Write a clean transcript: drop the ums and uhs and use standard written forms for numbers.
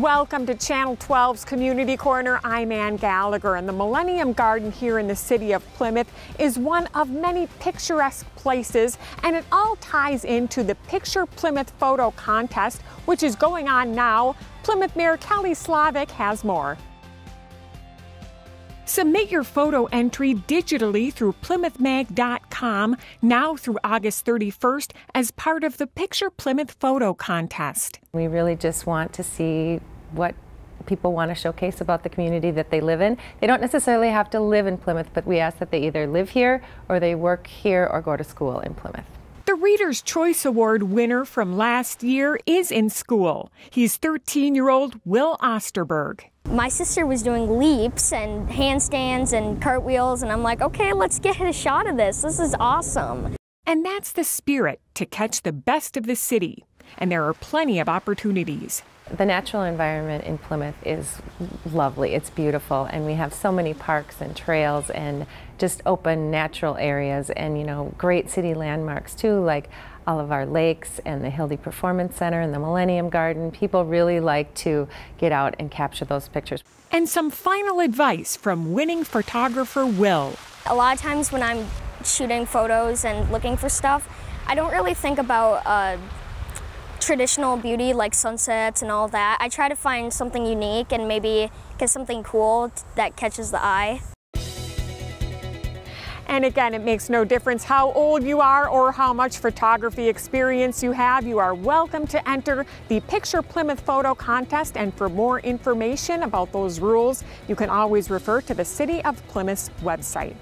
Welcome to Channel 12's Community Corner. I'm Ann Gallagher, and the Millennium Garden here in the city of Plymouth is one of many picturesque places, and it all ties into the Picture Plymouth photo contest, which is going on now. Plymouth Mayor Kelly Slavic has more. Submit your photo entry digitally through PlymouthMag.com now through August 31st as part of the Picture Plymouth photo contest. We really just want to see what people want to showcase about the community that they live in. They don't necessarily have to live in Plymouth, but we ask that they either live here or they work here or go to school in Plymouth. The Reader's Choice Award winner from last year is in school. He's 13-year-old Will Osterberg. My sister was doing leaps and handstands and cartwheels, and I'm like, okay, let's get a shot of this. This is awesome. And that's the spirit, to catch the best of the city. And there are plenty of opportunities. The natural environment in Plymouth is lovely. It's beautiful, and we have so many parks and trails and just open natural areas and, you know, great city landmarks too, like all of our lakes and the Hildy Performance Center and the Millennium Garden. People really like to get out and capture those pictures. And some final advice from winning photographer Will. A lot of times when I'm shooting photos and looking for stuff, I don't really think about traditional beauty like sunsets and all that. I try to find something unique and maybe get something cool that catches the eye. And again, it makes no difference how old you are or how much photography experience you have. You are welcome to enter the Picture Plymouth photo contest. And for more information about those rules, you can always refer to the City of Plymouth's website.